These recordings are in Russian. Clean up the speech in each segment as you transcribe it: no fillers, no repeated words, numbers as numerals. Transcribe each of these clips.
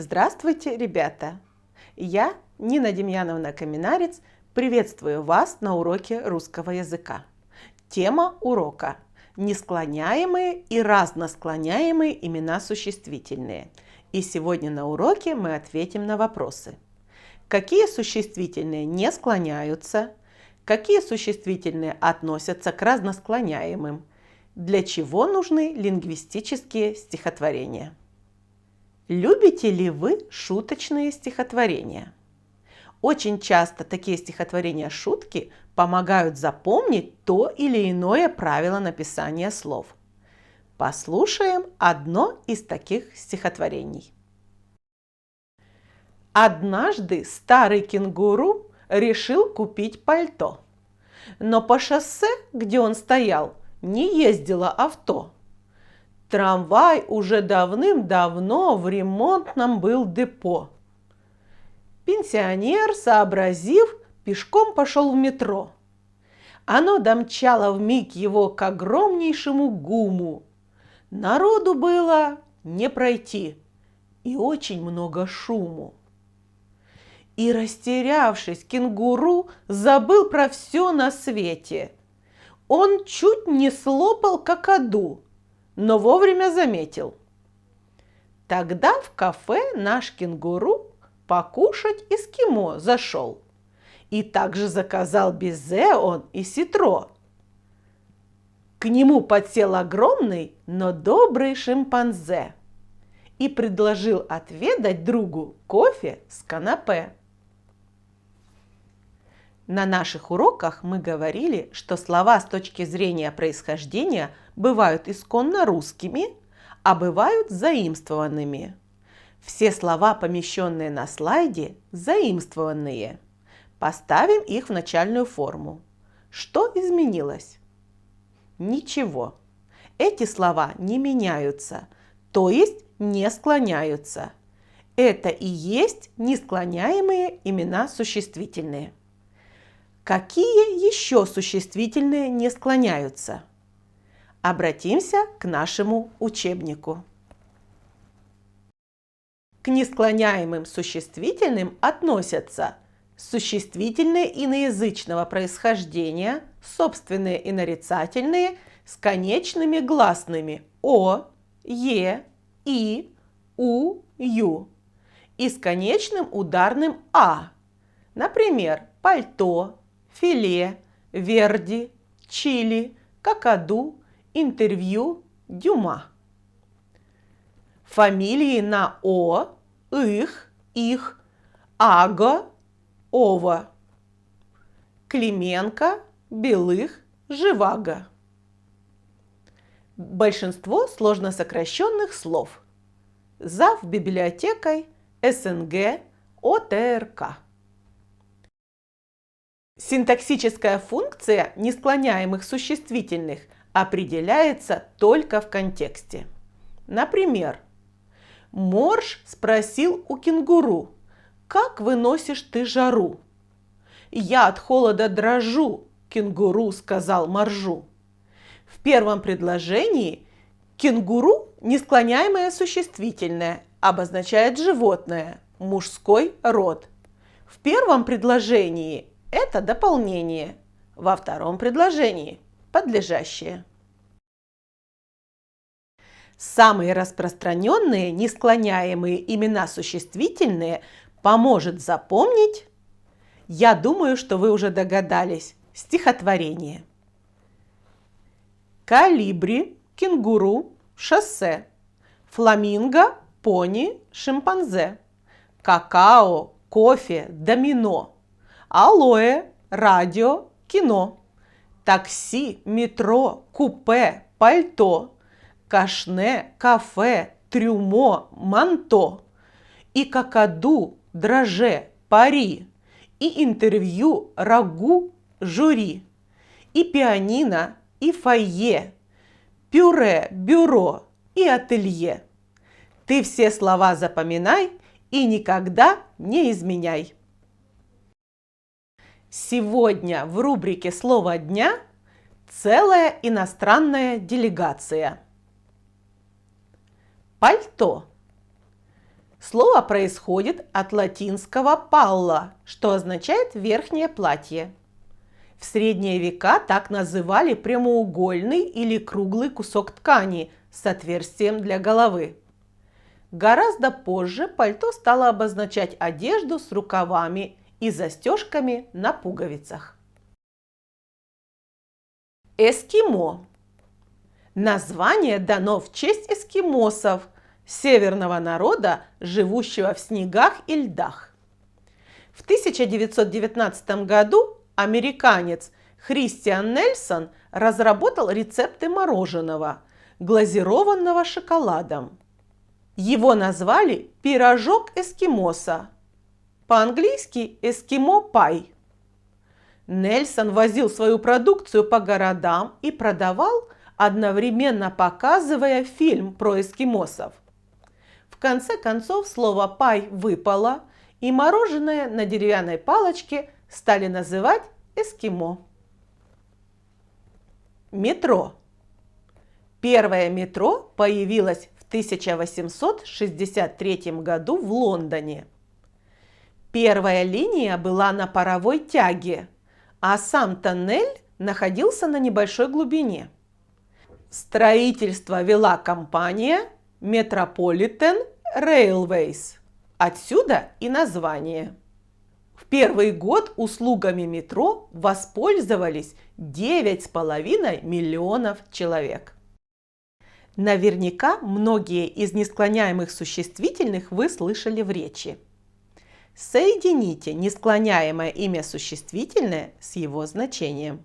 Здравствуйте, ребята! Я, Нина Демьяновна Каминарец, приветствую вас на уроке русского языка. Тема урока – несклоняемые и разносклоняемые имена существительные. И сегодня на уроке мы ответим на вопросы. Какие существительные не склоняются? Какие существительные относятся к разносклоняемым? Для чего нужны лингвистические стихотворения? Любите ли вы шуточные стихотворения? Очень часто такие стихотворения-шутки помогают запомнить то или иное правило написания слов. Послушаем одно из таких стихотворений. Однажды старый кенгуру решил купить пальто, но по шоссе, где он стоял, не ездило авто. Трамвай уже давным-давно в ремонтном был депо. Пенсионер, сообразив, пешком пошел в метро. Оно домчало вмиг его к огромнейшему ГУМу. Народу было не пройти, и очень много шуму. И, растерявшись, кенгуру забыл про все на свете. Он чуть не слопал какаду, но вовремя заметил. Тогда в кафе наш кенгуру покушать эскимо зашел. И также заказал безе он и ситро. К нему подсел огромный, но добрый шимпанзе и предложил отведать другу кофе с канапе. На наших уроках мы говорили, что слова с точки зрения происхождения бывают исконно русскими, а бывают заимствованными. Все слова, помещенные на слайде, заимствованные. Поставим их в начальную форму. Что изменилось? Ничего. Эти слова не меняются, то есть не склоняются. Это и есть несклоняемые имена существительные. Какие еще существительные не склоняются? Обратимся к нашему учебнику. К несклоняемым существительным относятся существительные иноязычного происхождения, собственные и нарицательные с конечными гласными о, е, и, у, ю и с конечным ударным а. Например, пальто, филе, верди, чили, какаду, интервью, дюма. Фамилии на о, их, ага, ова. Клименко, Белых, Живаго. Большинство сложно сокращенных слов. Зав. Библиотекой, СНГ, ОТРК. Синтаксическая функция несклоняемых существительных определяется только в контексте. Например, Морж спросил у кенгуру: «Как выносишь ты жару?» «Я от холода дрожу», – кенгуру сказал моржу. В первом предложении кенгуру несклоняемое существительное обозначает животное, мужской род. В первом предложении это дополнение, во втором предложении – подлежащее. Самые распространенные несклоняемые имена существительные поможет запомнить, я думаю, что вы уже догадались, стихотворение. Колибри, кенгуру, шоссе. Фламинго, пони, шимпанзе. Какао, кофе, домино. Алоэ, радио, кино. Такси, метро, купе, пальто. Кашне, кафе, трюмо, манто. И какаду, драже, пари. И интервью, рагу, жюри. И пианино, и фойе. Пюре, бюро и ателье. Ты все слова запоминай и никогда не изменяй. Сегодня в рубрике «Слово дня» целая иностранная делегация. Пальто. Слово происходит от латинского «палла», что означает «верхнее платье». В средние века так называли прямоугольный или круглый кусок ткани с отверстием для головы. Гораздо позже пальто стало обозначать одежду с рукавами и застежками на пуговицах. Эскимо. Название дано в честь эскимосов, северного народа, живущего в снегах и льдах. В 1919 году американец Христиан Нельсон разработал рецепты мороженого, глазированного шоколадом. Его назвали «пирожок эскимоса», по-английски «эскимо пай». Нельсон возил свою продукцию по городам и продавал, одновременно показывая фильм про эскимосов. В конце концов слово «пай» выпало, и мороженое на деревянной палочке стали называть эскимо. Метро. Первое метро появилось в 1863 году в Лондоне. Первая линия была на паровой тяге, а сам тоннель находился на небольшой глубине. Строительство вела компания Metropolitan Railways. Отсюда и название. В первый год услугами метро воспользовались 9,5 миллионов человек. Наверняка многие из несклоняемых существительных вы слышали в речи. Соедините несклоняемое имя существительное с его значением.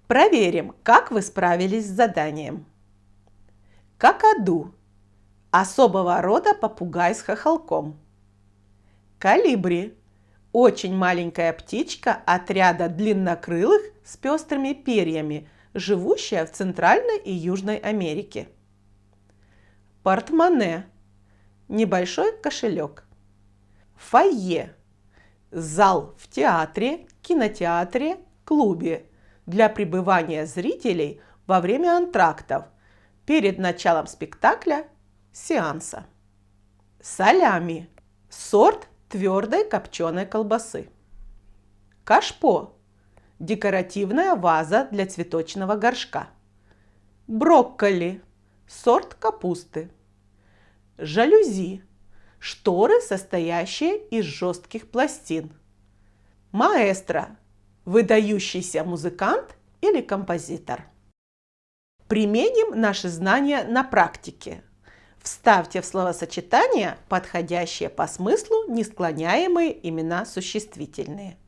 Проверим, как вы справились с заданием. Какаду – особого рода попугай с хохолком. Колибри – очень маленькая птичка отряда длиннокрылых с пестрыми перьями, живущая в Центральной и Южной Америке. Портмоне – небольшой кошелек. Фойе – зал в театре, кинотеатре, клубе для пребывания зрителей во время антрактов, перед началом спектакля, сеанса. Салями – сорт твердой копченой колбасы. Кашпо – декоративная ваза для цветочного горшка. Брокколи – сорт капусты. Жалюзи – шторы, состоящие из жестких пластин. Маэстро – выдающийся музыкант или композитор. Применим наши знания на практике. Вставьте в словосочетание подходящие по смыслу несклоняемые имена существительные.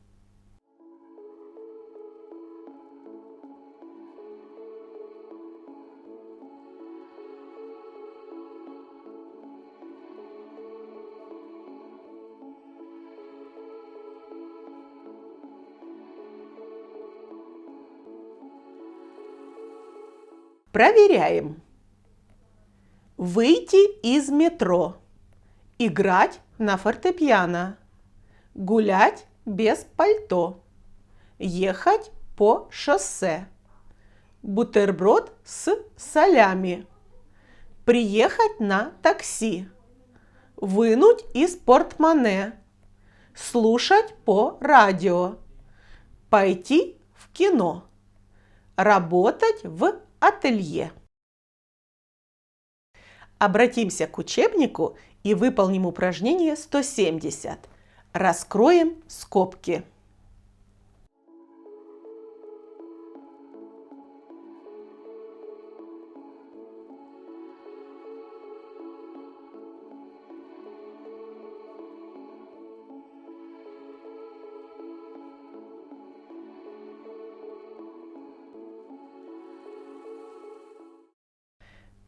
Проверяем. Выйти из метро. Играть на фортепиано. Гулять без пальто. Ехать по шоссе. Бутерброд с солями. Приехать на такси. Вынуть из портмоне. Слушать по радио. Пойти в кино. Работать в ателье. Обратимся к учебнику и выполним упражнение 170. Раскроем скобки.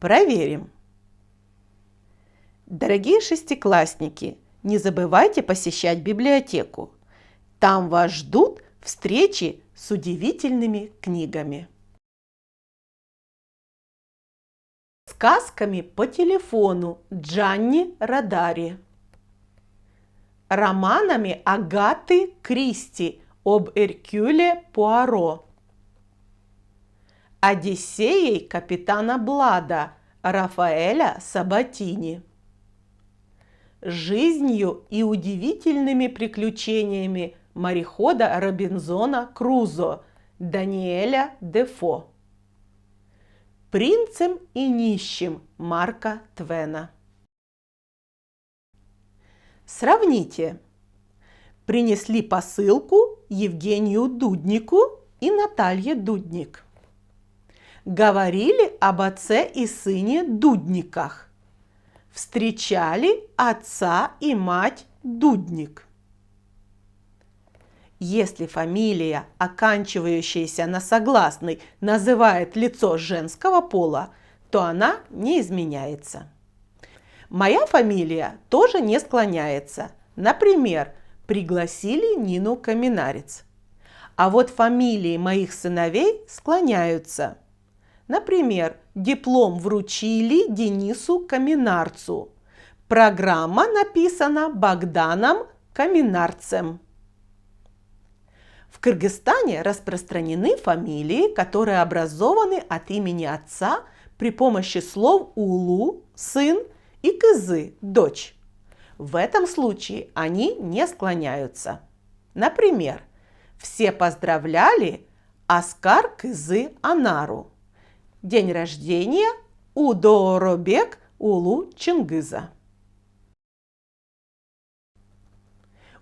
Проверим. Дорогие шестиклассники, не забывайте посещать библиотеку. Там вас ждут встречи с удивительными книгами. сказками по телефону Джанни Родари, романами Агаты Кристи об Эркюле Пуаро, Одиссеей капитана Блада Рафаэля Сабатини, жизнью и удивительными приключениями морехода Робинзона Крузо Даниэля Дефо, принцем и нищим Марка Твена. Сравните. Принесли посылку Евгению Дуднику и Наталье Дудник. Говорили об отце и сыне Дудниках. Встречали отца и мать Дудник. Если фамилия, оканчивающаяся на согласный, называет лицо женского пола, то она не изменяется. Моя фамилия тоже не склоняется. Например, пригласили Нину Каминарец. А вот фамилии моих сыновей склоняются. Например, диплом вручили Денису Каминарцу. Программа написана Богданом Каминарцем. В Кыргызстане распространены фамилии, которые образованы от имени отца при помощи слов «улу» – сын и «кызы» – дочь. В этом случае они не склоняются. Например, все поздравляли Аскар Кызы Анару. День рождения у Дооробек Улу Чингиза.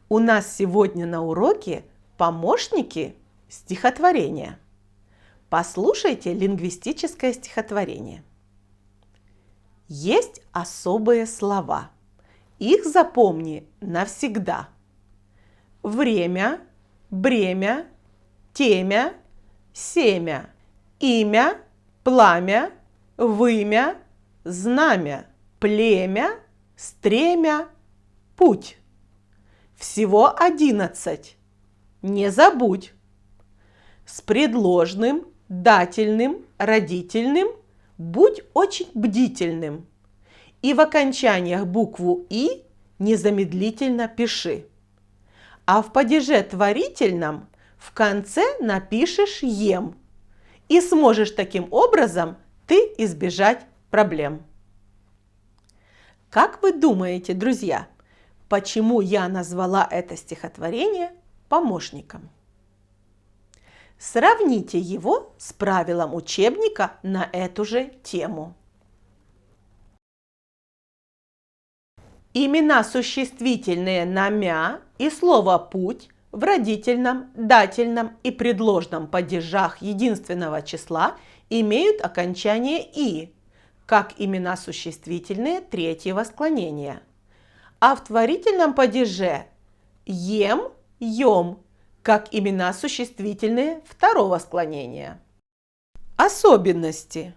У нас сегодня на уроке помощники стихотворения. Послушайте лингвистическое стихотворение. Есть особые слова. Их запомни навсегда. Время, бремя, темя, семя, имя, пламя, вымя, знамя, племя, стремя, путь. Всего 11. Не забудь. С предложным, дательным, родительным будь очень бдительным. И в окончаниях букву «и» незамедлительно пиши. А в падеже творительном в конце напишешь «ем». И сможешь таким образом ты избежать проблем. Как вы думаете, друзья, почему я назвала это стихотворение помощником? Сравните его с правилом учебника на эту же тему. Имена существительные на «мя» и слово «путь» в родительном, дательном и предложном падежах единственного числа имеют окончание «и», как имена существительные третьего склонения. А в творительном падеже «ем», «ем», как имена существительные второго склонения. Особенности.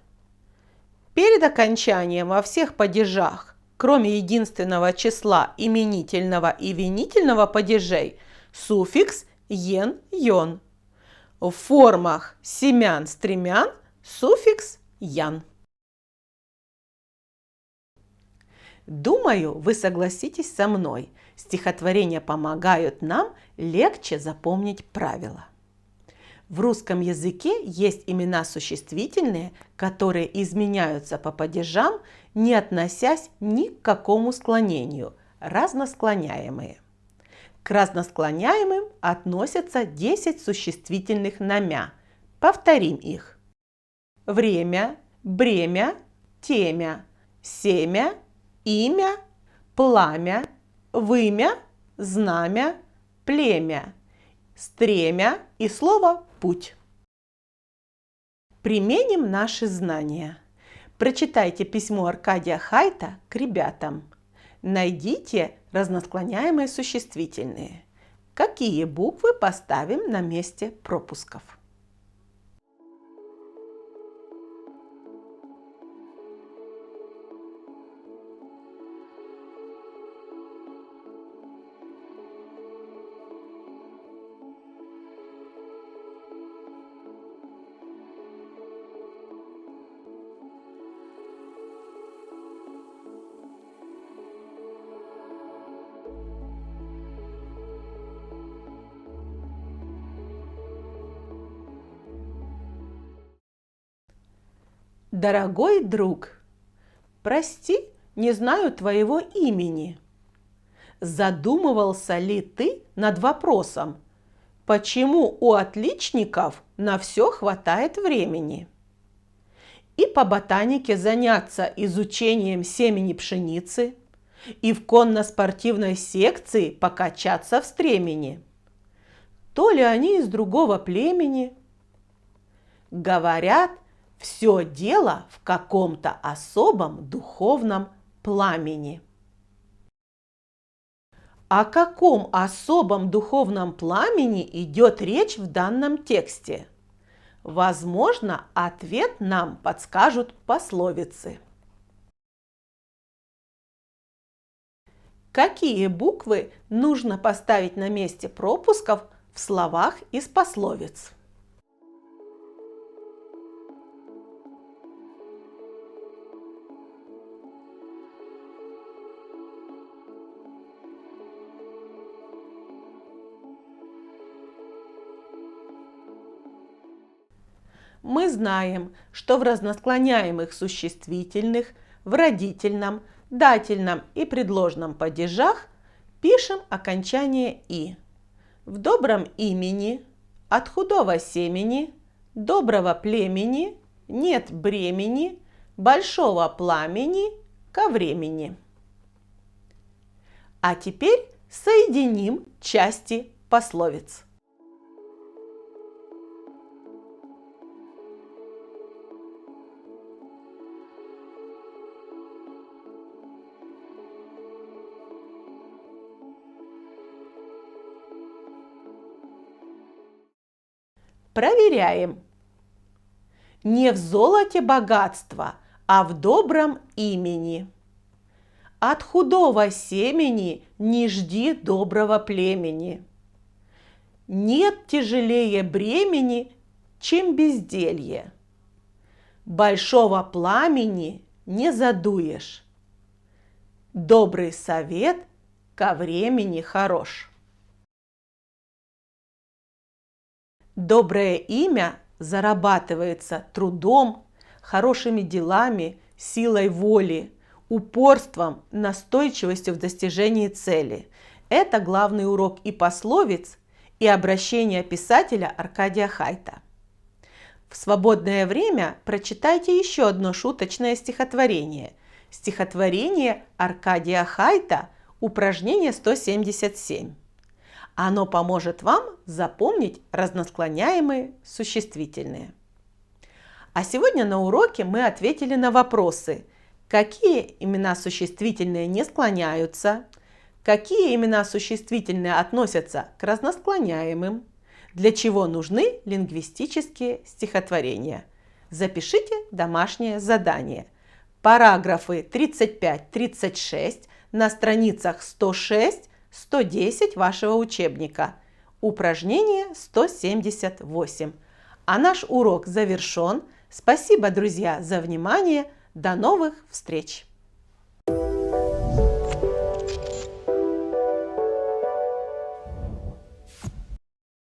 Перед окончанием во всех падежах, кроме единственного числа именительного и винительного падежей, суффикс «ен», «ён». В формах семян, стремян суффикс «ян». Думаю, вы согласитесь со мной, стихотворения помогают нам легче запомнить правила. В русском языке есть имена существительные, которые изменяются по падежам, не относясь ни к какому склонению, разносклоняемые. К разносклоняемым относятся 10 существительных на «мя». Повторим их. Время, бремя, темя, семя, имя, пламя, вымя, знамя, племя, стремя и слово «путь». Применим наши знания. Прочитайте письмо Аркадия Хайта к ребятам. Найдите разносклоняемые существительные. Какие буквы поставим на месте пропусков? Дорогой друг, прости, не знаю твоего имени. Задумывался ли ты над вопросом, почему у отличников на все хватает времени? И по ботанике заняться изучением семени пшеницы, и в конно-спортивной секции покачаться в стремени. То ли они из другого племени? Говорят, все дело в каком-то особом духовном пламени. О каком особом духовном пламени идет речь в данном тексте? Возможно, ответ нам подскажут пословицы. Какие буквы нужно поставить на месте пропусков в словах из пословиц? Мы знаем, что в разносклоняемых существительных, в родительном, дательном и предложном падежах пишем окончание «и». В добром имени, от худого семени, доброго племени, нет бремени, большого пламени, ко времени. А теперь соединим части пословиц. Проверяем. Не в золоте богатство, а в добром имени. От худого семени не жди доброго племени. Нет тяжелее бремени, чем безделье. Большого пламени не задуешь. Добрый совет ко времени хорош. Доброе имя зарабатывается трудом, хорошими делами, силой воли, упорством, настойчивостью в достижении цели. Это главный урок и пословиц, и обращения писателя Аркадия Хайта. В свободное время прочитайте еще одно шуточное стихотворение. Стихотворение Аркадия Хайта «Упражнение 177». Оно поможет вам запомнить разносклоняемые существительные. А сегодня на уроке мы ответили на вопросы: какие имена существительные не склоняются, какие имена существительные относятся к разносклоняемым, для чего нужны лингвистические стихотворения. Запишите домашнее задание. Параграфы 35-36 на страницах 106-110 вашего учебника. Упражнение 178. А наш урок завершен. Спасибо, друзья, за внимание. До новых встреч!